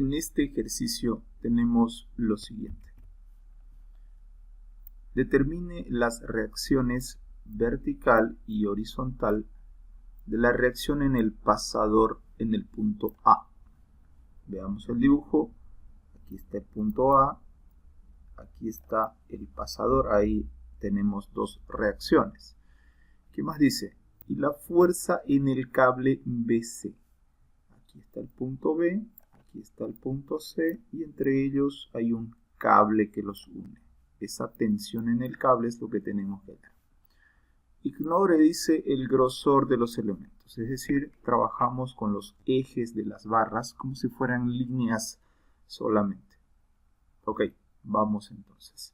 En este ejercicio tenemos lo siguiente. Determine las reacciones vertical y horizontal de la reacción en el pasador en el punto A. Veamos el dibujo. Aquí está el punto A. Aquí está el pasador. Ahí tenemos dos reacciones. ¿Qué más dice? Y la fuerza en el cable BC. Aquí está el punto B. Aquí está el punto C. Y entre ellos hay un cable que los une. Esa tensión en el cable es lo que tenemos que ver. Ignore, dice, el grosor de los elementos. Es decir, trabajamos con los ejes de las barras como si fueran líneas solamente. Ok, vamos entonces.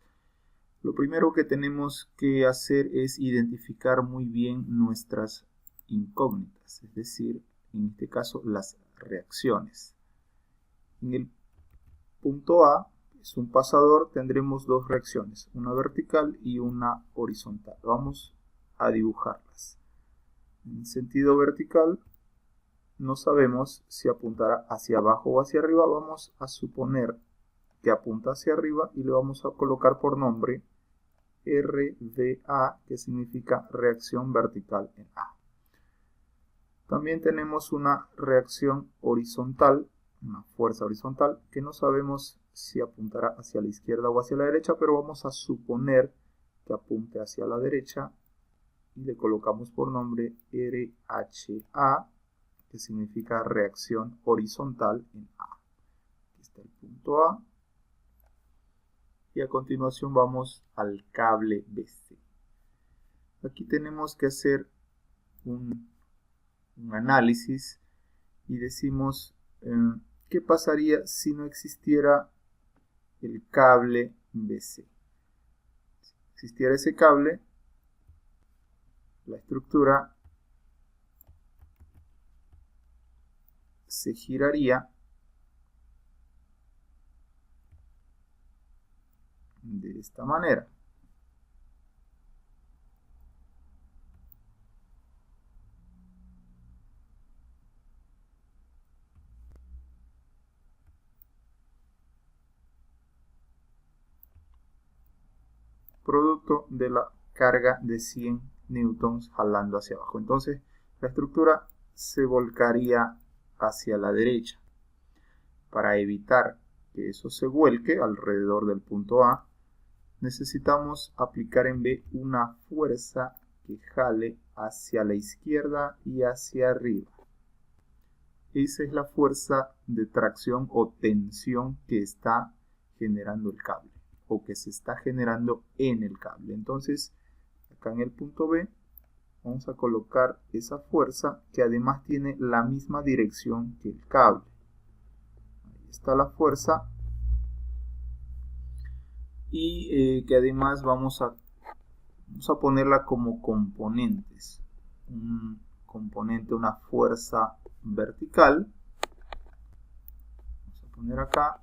Lo primero que tenemos que hacer es identificar muy bien nuestras incógnitas. Es decir, en este caso, las reacciones. En el punto A, es un pasador, tendremos dos reacciones, una vertical y una horizontal. Vamos a dibujarlas. En sentido vertical, no sabemos si apuntará hacia abajo o hacia arriba. Vamos a suponer que apunta hacia arriba y le vamos a colocar por nombre RVA, que significa reacción vertical en A. También tenemos una reacción horizontal, una fuerza horizontal, que no sabemos si apuntará hacia la izquierda o hacia la derecha, pero vamos a suponer que apunte hacia la derecha y le colocamos por nombre RHA, que significa reacción horizontal en A. Aquí está el punto A. Y a continuación vamos al cable BC. Aquí tenemos que hacer un análisis y decimos ¿qué pasaría si no existiera el cable BC? Si existiera ese cable, la estructura se giraría de esta manera. Producto de la carga de 100 newtons jalando hacia abajo. Entonces la estructura se volcaría hacia la derecha. Para evitar que eso se vuelque alrededor del punto A, necesitamos aplicar en B una fuerza que jale hacia la izquierda y hacia arriba. Esa es la fuerza de tracción o tensión que está generando el cable, o que se está generando en el cable. Entonces, acá en el punto B, vamos a colocar esa fuerza que además tiene la misma dirección que el cable. Ahí está la fuerza. Y que además vamos a ponerla como componentes. Un componente, una fuerza vertical. Vamos a poner acá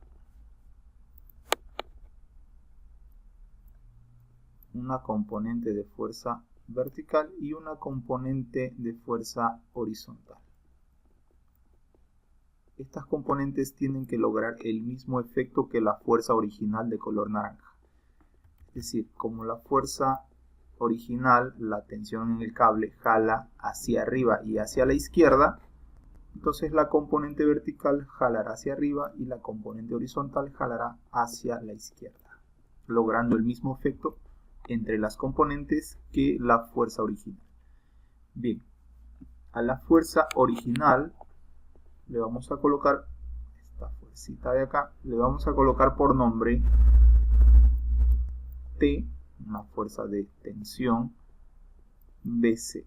una componente de fuerza vertical y una componente de fuerza horizontal. Estas componentes tienen que lograr el mismo efecto que la fuerza original de color naranja. Es decir, como la fuerza original, la tensión en el cable jala hacia arriba y hacia la izquierda, entonces la componente vertical jalará hacia arriba y la componente horizontal jalará hacia la izquierda, logrando el mismo efecto entre las componentes que la fuerza original. Bien, a la fuerza original le vamos a colocar esta fuercita de acá, le vamos a colocar por nombre T, una fuerza de tensión BC,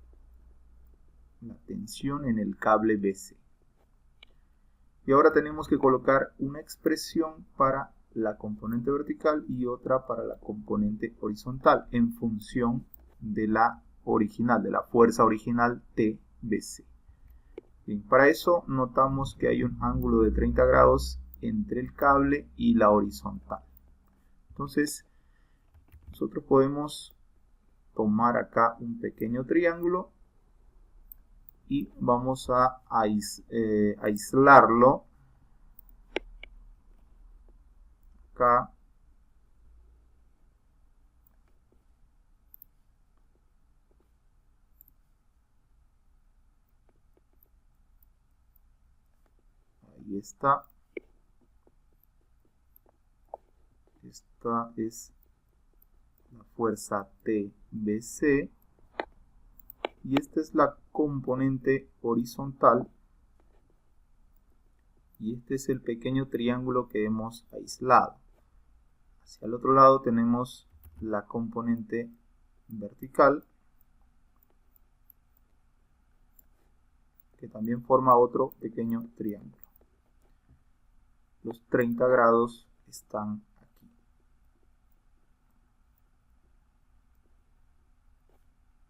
la tensión en el cable BC. Y ahora tenemos que colocar una expresión para la componente vertical y otra para la componente horizontal en función de la original, de la fuerza original TBC. Bien, para eso notamos que hay un ángulo de 30 grados entre el cable y la horizontal. Entonces, nosotros podemos tomar acá un pequeño triángulo y vamos a aislarlo acá. Ahí está. Esta es la fuerza TBC. Y esta es la componente horizontal. Y este es el pequeño triángulo que hemos aislado. Hacia el otro lado tenemos la componente vertical, que también forma otro pequeño triángulo. Los 30 grados están aquí.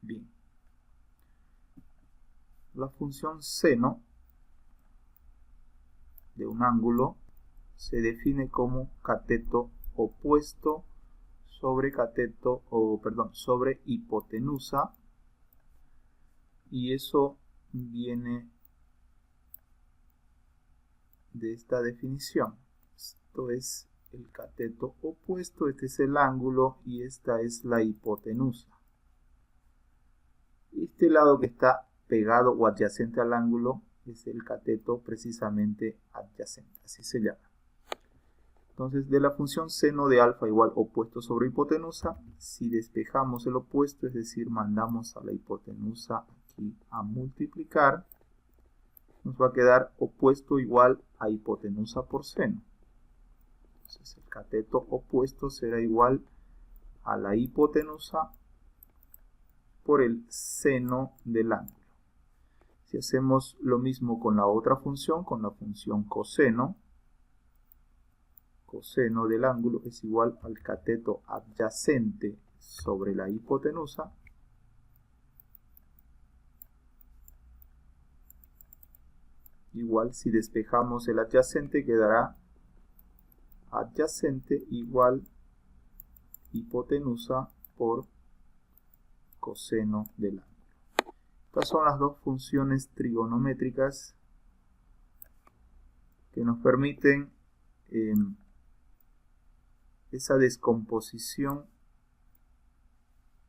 Bien. La función seno de un ángulo se define como cateto opuesto sobre sobre hipotenusa, y eso viene de esta definición. Esto es el cateto opuesto, este es el ángulo y esta es la hipotenusa. Este lado que está pegado o adyacente al ángulo es el cateto precisamente adyacente, así se llama. Entonces, de la función seno de alfa igual opuesto sobre hipotenusa, si despejamos el opuesto, es decir, mandamos a la hipotenusa aquí a multiplicar, nos va a quedar opuesto igual a hipotenusa por seno. Entonces, el cateto opuesto será igual a la hipotenusa por el seno del ángulo. Si hacemos lo mismo con la otra función, con la función coseno del ángulo es igual al cateto adyacente sobre la hipotenusa, igual si despejamos el adyacente quedará adyacente igual hipotenusa por coseno del ángulo. Estas son las dos funciones trigonométricas que nos permiten esa descomposición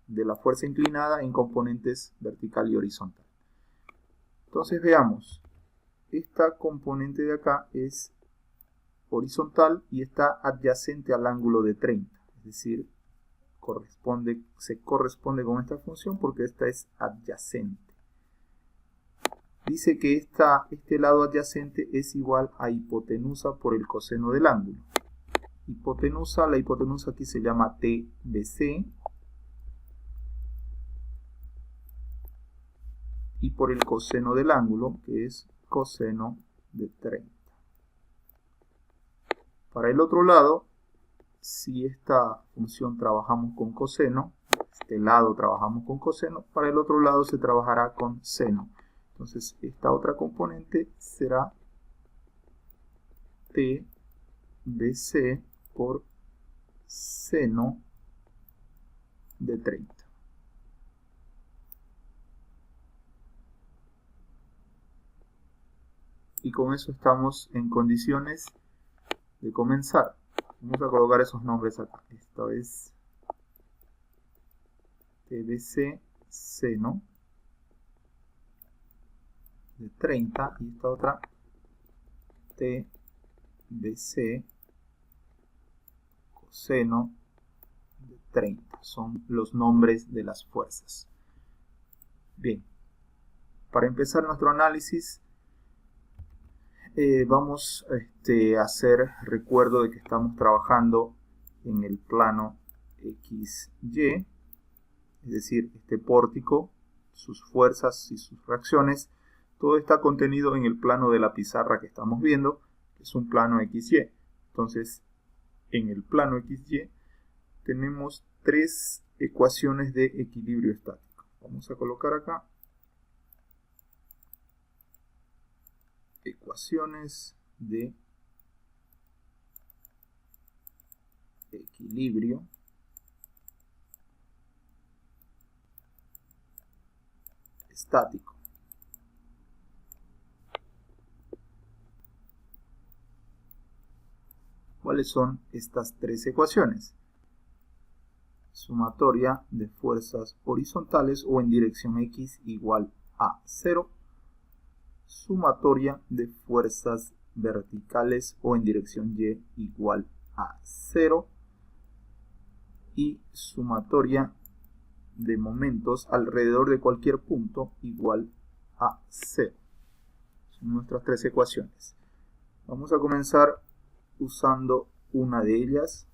de la fuerza inclinada en componentes vertical y horizontal. Entonces veamos, esta componente de acá es horizontal y está adyacente al ángulo de 30, es decir, se corresponde con esta función porque esta es adyacente. Dice que este lado adyacente es igual a hipotenusa por el coseno del ángulo. La hipotenusa aquí se llama TBC, y por el coseno del ángulo, que es coseno de 30. Para el otro lado, si esta función trabajamos con coseno, este lado trabajamos con coseno, para el otro lado se trabajará con seno. Entonces esta otra componente será TBC por seno de 30. Y con eso estamos en condiciones de comenzar. Vamos a colocar esos nombres acá. Esto es TBC seno de 30 y esta otra TBC coseno de 30. Son los nombres de las fuerzas. Bien, para empezar nuestro análisis vamos a hacer recuerdo de que estamos trabajando en el plano XY, es decir, este pórtico, sus fuerzas y sus reacciones, todo está contenido en el plano de la pizarra que estamos viendo, que es un plano XY. Entonces, en el plano XY tenemos tres ecuaciones de equilibrio estático. Vamos a colocar acá ecuaciones de equilibrio estático. ¿Cuáles son estas tres ecuaciones? Sumatoria de fuerzas horizontales o en dirección X igual a 0. Sumatoria de fuerzas verticales o en dirección Y igual a 0. Y sumatoria de momentos alrededor de cualquier punto igual a 0. Son nuestras tres ecuaciones. Vamos a comenzar usando una de ellas.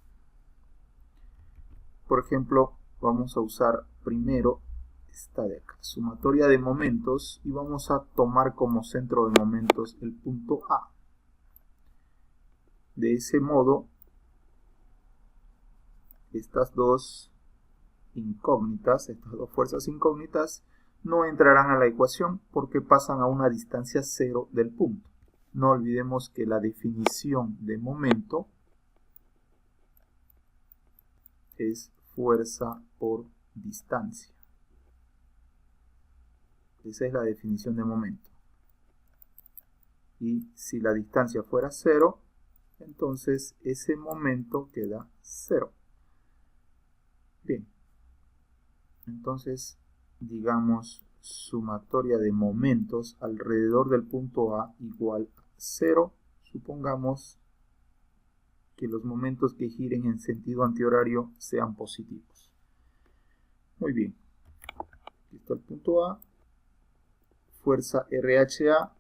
Por ejemplo, vamos a usar primero esta de acá, sumatoria de momentos, y vamos a tomar como centro de momentos el punto A. De ese modo, estas dos incógnitas, estas dos fuerzas incógnitas, no entrarán a la ecuación porque pasan a una distancia 0 del punto. No olvidemos que la definición de momento es fuerza por distancia. Esa es la definición de momento. Y si la distancia fuera 0, entonces ese momento queda 0. Bien. Entonces, digamos, sumatoria de momentos alrededor del punto A igual a 0. Supongamos que los momentos que giren en sentido antihorario sean positivos. Muy bien. Aquí está el punto A. Fuerza RHA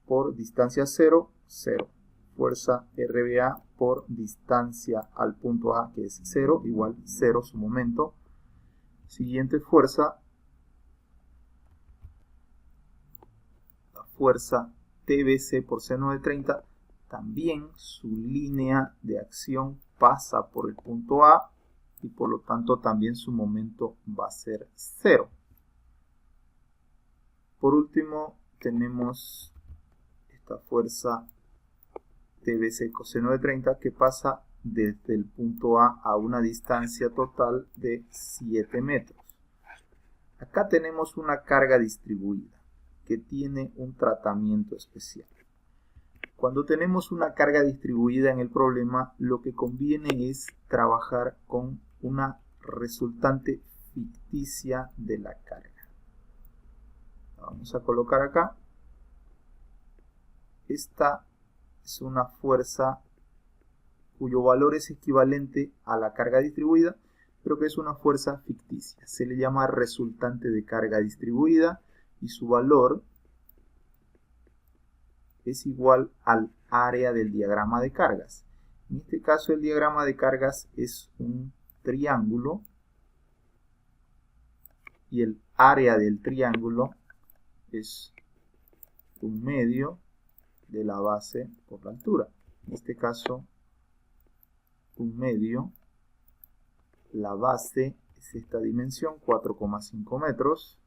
por distancia 0, 0. Fuerza RBA por distancia al punto A, que es 0, igual 0 su momento. Siguiente fuerza, la fuerza TBC por seno de 30, también su línea de acción pasa por el punto A y por lo tanto también su momento va a ser 0. Por último tenemos esta fuerza TBC coseno de 30 que pasa desde el punto A una distancia total de 7 metros. Acá tenemos una carga distribuida que tiene un tratamiento especial. Cuando tenemos una carga distribuida en el problema, lo que conviene es trabajar con una resultante ficticia de la carga. La vamos a colocar acá. Esta es una fuerza cuyo valor es equivalente a la carga distribuida, pero que es una fuerza ficticia. Se le llama resultante de carga distribuida y su valor es igual al área del diagrama de cargas. En este caso el diagrama de cargas es un triángulo y el área del triángulo es un medio de la base por la altura. En este caso, un medio, la base es esta dimensión, 4,5 metros.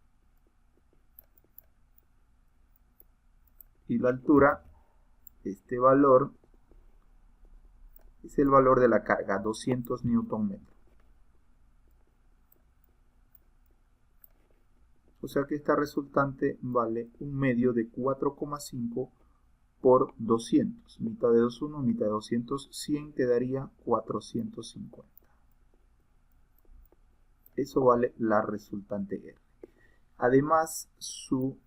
Y la altura, este valor, es el valor de la carga, 200 Nm. O sea que esta resultante vale un medio de 4,5 por 200. Mitad de 2,1, mitad de 200, 100 quedaría 450. Eso vale la resultante R. Además, su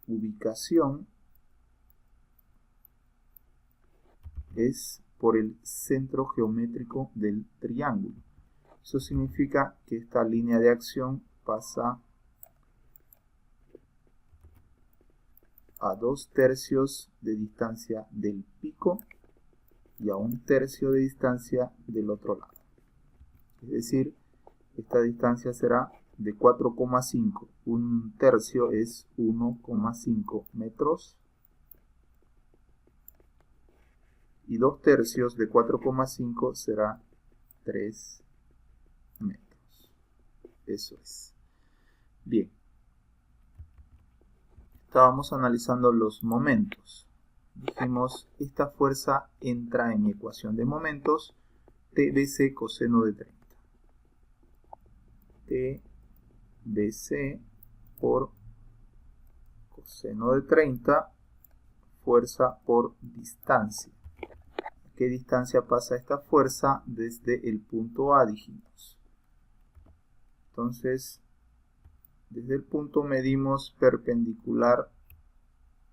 ubicación es por el centro geométrico del triángulo. Eso significa que esta línea de acción pasa a 2/3 de distancia del pico y a 1/3 de distancia del otro lado. Es decir, esta distancia será de 4,5. 1/3 es 1,5 metros. Y 2/3 de 4,5 será 3 metros. Eso es. Bien. Estábamos analizando los momentos. Dijimos, esta fuerza entra en mi ecuación de momentos, TBC coseno de 30. TBC por coseno de 30, fuerza por distancia. ¿Qué distancia pasa esta fuerza desde el punto A? Dijimos. Entonces, desde el punto medimos perpendicular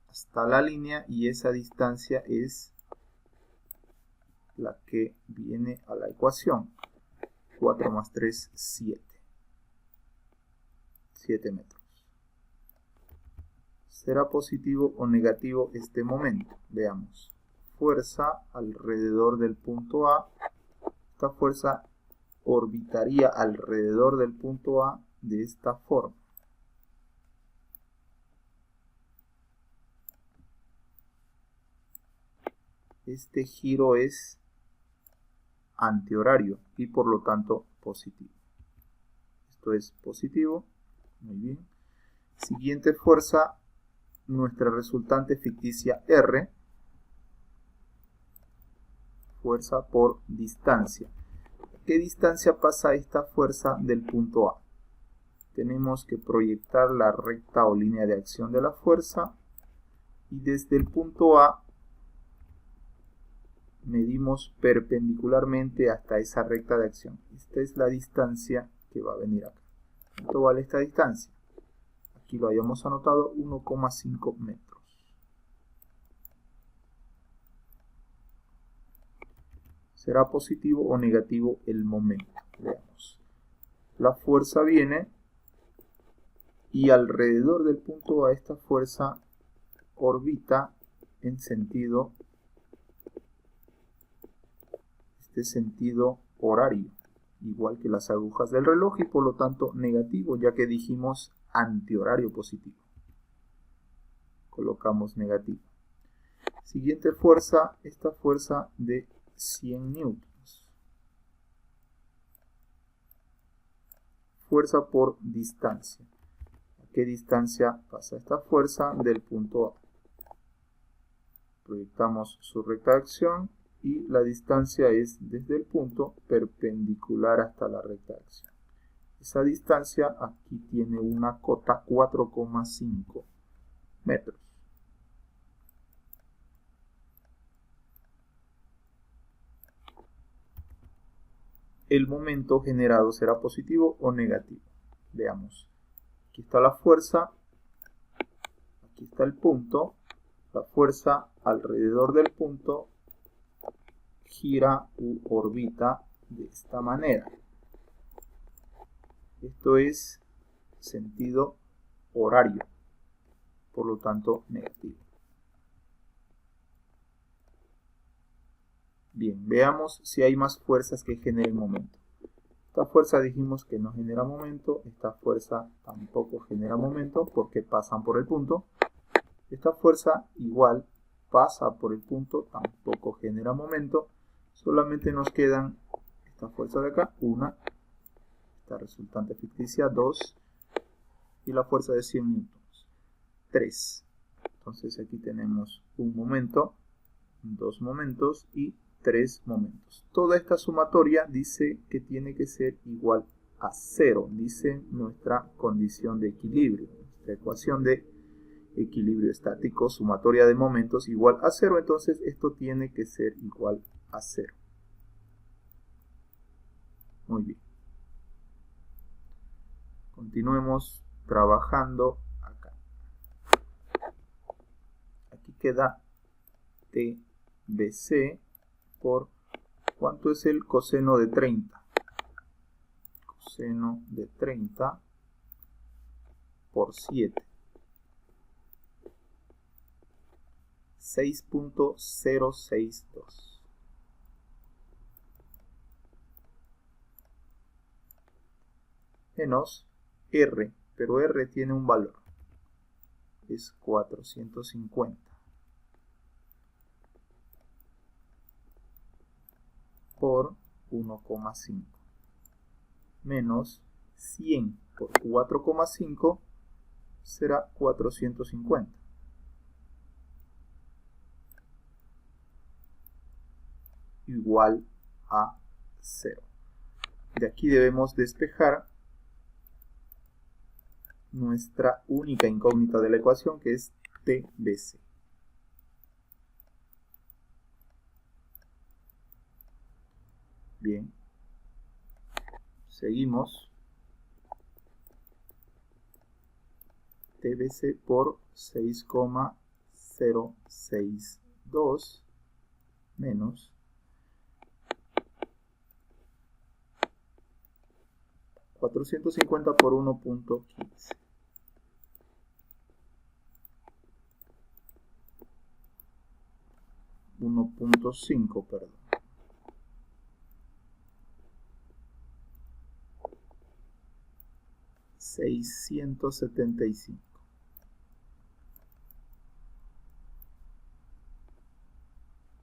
hasta la línea y esa distancia es la que viene a la ecuación. 4 más 3, 7. 7 metros. ¿Será positivo o negativo este momento? Veamos. Fuerza alrededor del punto A. Esta fuerza orbitaría alrededor del punto A de esta forma. Este giro es antihorario y por lo tanto positivo. Esto es positivo. Muy bien. Siguiente fuerza, nuestra resultante ficticia R. Fuerza por distancia. ¿Qué distancia pasa esta fuerza del punto A? Tenemos que proyectar la recta o línea de acción de la fuerza y desde el punto A medimos perpendicularmente hasta esa recta de acción. Esta es la distancia que va a venir acá. ¿Cuánto vale esta distancia? Aquí lo habíamos anotado, 1,5 metros. ¿Será positivo o negativo el momento? Veamos. La fuerza viene y alrededor del punto A esta fuerza orbita en sentido horario, igual que las agujas del reloj y por lo tanto negativo, ya que dijimos antihorario positivo. Colocamos negativo. Siguiente fuerza, esta fuerza de 100 newtons. Fuerza por distancia. ¿A qué distancia pasa esta fuerza del punto A? Proyectamos su recta de acción y la distancia es desde el punto perpendicular hasta la recta de acción. Esa distancia aquí tiene una cota 4,5 metros. El momento generado será positivo o negativo. Veamos. Aquí está la fuerza, aquí está el punto. La fuerza alrededor del punto gira u orbita de esta manera. Esto es sentido horario, por lo tanto negativo. Bien, veamos si hay más fuerzas que generen momento. Esta fuerza dijimos que no genera momento, esta fuerza tampoco genera momento porque pasan por el punto. Esta fuerza igual pasa por el punto, tampoco genera momento. Solamente nos quedan esta fuerza de acá, 1, esta resultante ficticia, 2, y la fuerza de 100 newtons, 3. Entonces aquí tenemos un momento, 2 momentos y 3 momentos. Toda esta sumatoria dice que tiene que ser igual a 0, dice nuestra condición de equilibrio, nuestra ecuación de equilibrio estático, sumatoria de momentos igual a 0, entonces esto tiene que ser igual a 0. Muy bien. Continuemos trabajando acá. Aquí queda TBC por ¿cuánto es el coseno de 30? Coseno de 30 por 7. 6.062. Menos R, pero R tiene un valor. Es 450. Por 1,5. Menos 100 por 4,5 será 450. Igual a 0. De aquí debemos despejar nuestra única incógnita de la ecuación, que es TBC. Bien. Seguimos. TBC por 6,062 menos 450 por 1.15. 1.5, perdón. $675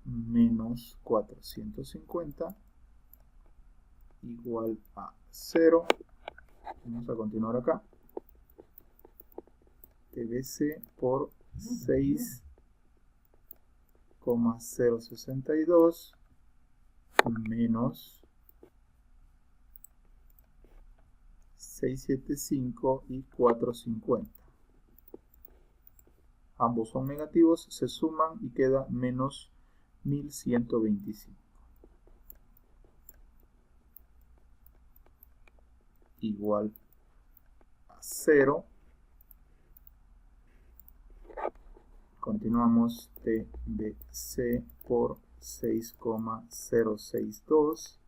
menos 450 igual a 0. Vamos a continuar acá. TBC por 6,062 menos 675 y 450. Ambos son negativos, se suman y queda menos 1125. Igual a 0. Continuamos. TBC por 6,062.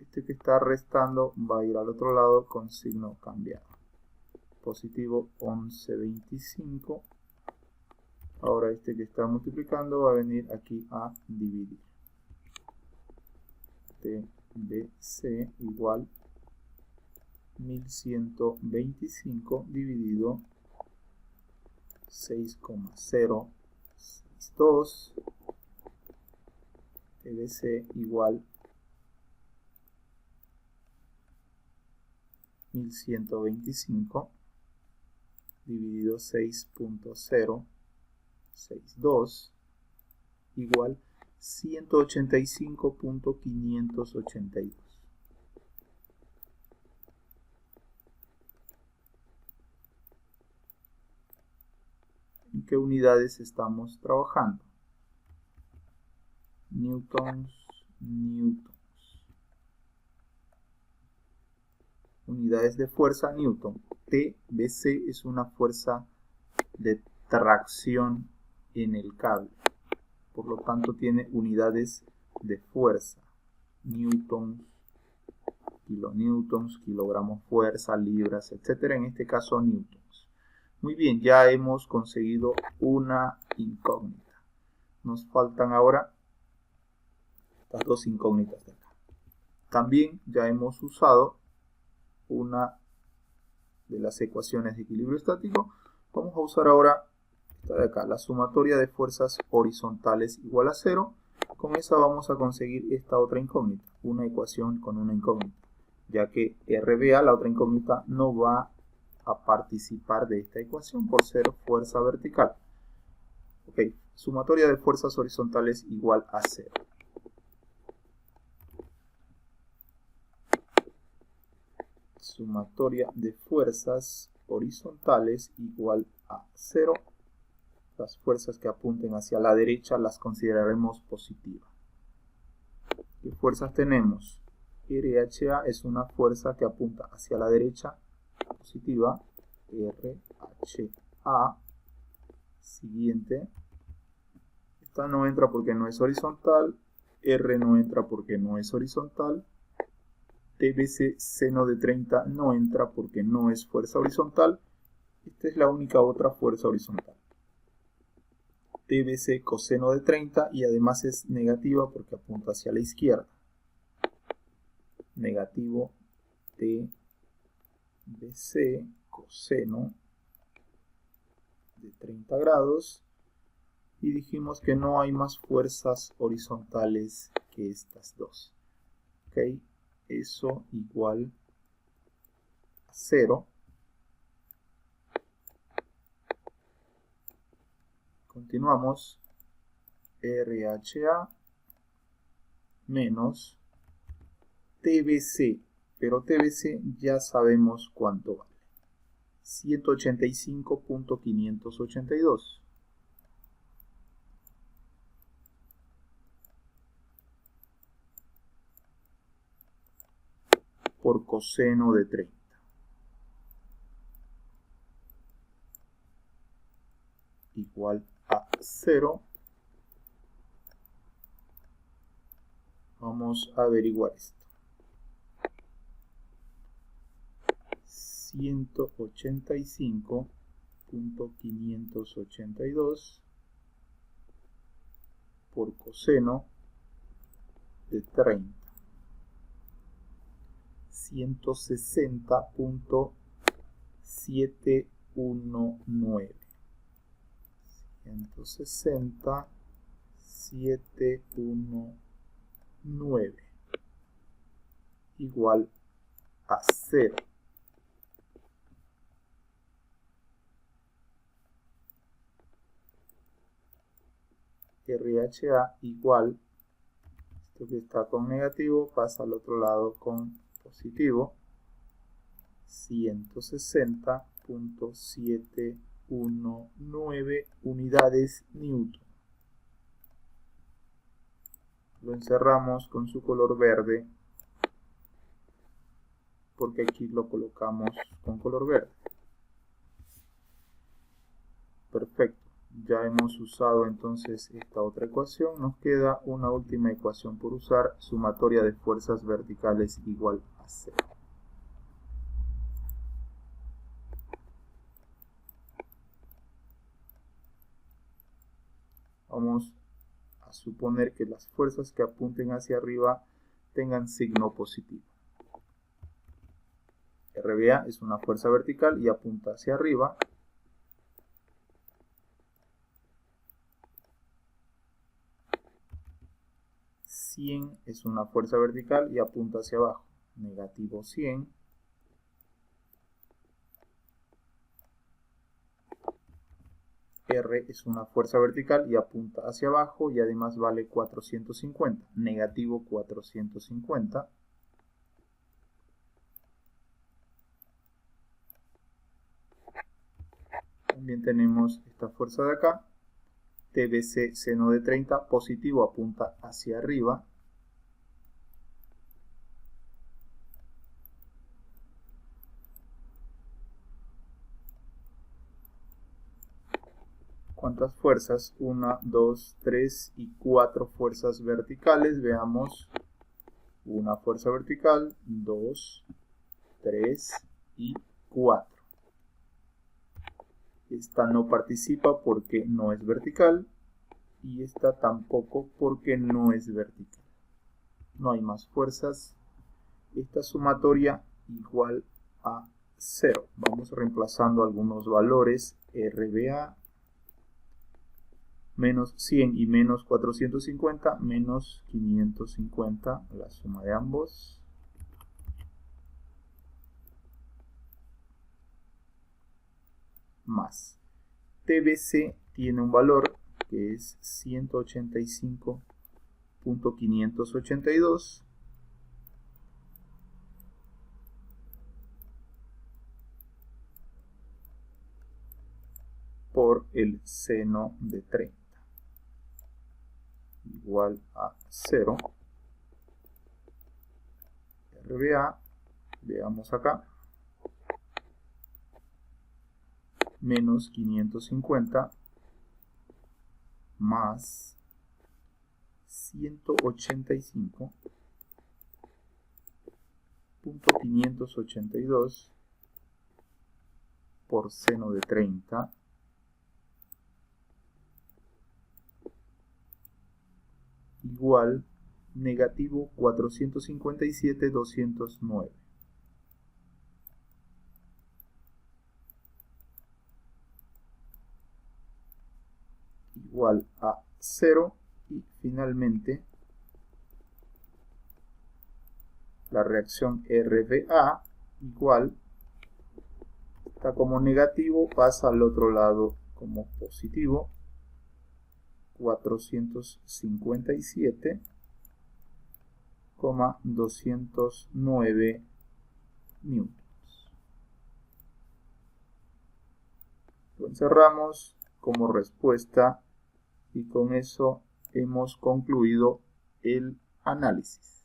Este que está restando va a ir al otro lado con signo cambiado. Positivo 1125. Ahora este que está multiplicando va a venir aquí a dividir. TBC igual 1125 dividido 6,062. TBC igual 1125 dividido 6.062 igual 185.582. ¿En qué unidades estamos trabajando? Newtons. Unidades de fuerza, Newton. TBC es una fuerza de tracción en el cable. Por lo tanto, tiene unidades de fuerza. Newtons, kilonewtons, kilogramos fuerza, libras, etc. En este caso, newtons. Muy bien, ya hemos conseguido una incógnita. Nos faltan ahora las dos incógnitas de acá. También ya hemos usado una de las ecuaciones de equilibrio estático. Vamos a usar ahora esta de acá, la sumatoria de fuerzas horizontales igual a 0. Con esa vamos a conseguir esta otra incógnita, una ecuación con una incógnita, ya que RBA, la otra incógnita, no va a participar de esta ecuación por ser fuerza vertical. Ok, sumatoria de fuerzas horizontales igual a 0. Sumatoria de fuerzas horizontales igual a 0. Las fuerzas que apunten hacia la derecha las consideraremos positivas. ¿Qué fuerzas tenemos? RHA es una fuerza que apunta hacia la derecha, positiva. RHA. Siguiente. Esta no entra porque no es horizontal. R no entra porque no es horizontal. TBC seno de 30 no entra porque no es fuerza horizontal. Esta es la única otra fuerza horizontal. TBC coseno de 30 y además es negativa porque apunta hacia la izquierda. Negativo TBC coseno de 30 grados. Y dijimos que no hay más fuerzas horizontales que estas dos. ¿Ok? Eso igual a 0. Continuamos. RHA menos TBC. Pero TBC ya sabemos cuánto vale. 185.582. . por coseno de 30. Igual a 0. Vamos a averiguar esto. 185.582 por coseno de 30. 160.719. 160.719 igual a 0. RHA igual, esto que está con negativo pasa al otro lado con positivo, 160.719 unidades Newton. Lo encerramos con su color verde porque aquí lo colocamos con color verde. Perfecto. Ya hemos usado entonces esta otra ecuación. Nos queda una última ecuación por usar, sumatoria de fuerzas verticales igual a 0. Vamos a suponer que las fuerzas que apunten hacia arriba tengan signo positivo. RBA es una fuerza vertical y apunta hacia arriba. Es una fuerza vertical y apunta hacia abajo. Negativo 100. R es una fuerza vertical y apunta hacia abajo y además vale 450. Negativo 450. También tenemos esta fuerza de acá. TBC seno de 30, positivo, apunta hacia arriba. ¿Cuántas fuerzas? 1, 2, 3 y 4 fuerzas verticales. Veamos. Una fuerza vertical, 2, 3 y 4. Esta no participa porque no es vertical y esta tampoco porque no es vertical. No hay más fuerzas. Esta sumatoria igual a 0. Vamos reemplazando algunos valores. RBA menos 100 y menos 450 menos 550, la suma de ambos. Más TBC tiene un valor que es 185.582 por el seno de 30 igual a 0. RBA, veamos acá, menos 550 más 185.582 por seno de 30 igual negativo 457.209. Igual a 0 y finalmente la reacción RBA igual, está como negativo, pasa al otro lado como positivo, 457,209 newtons. Lo encerramos como respuesta y con eso hemos concluido el análisis.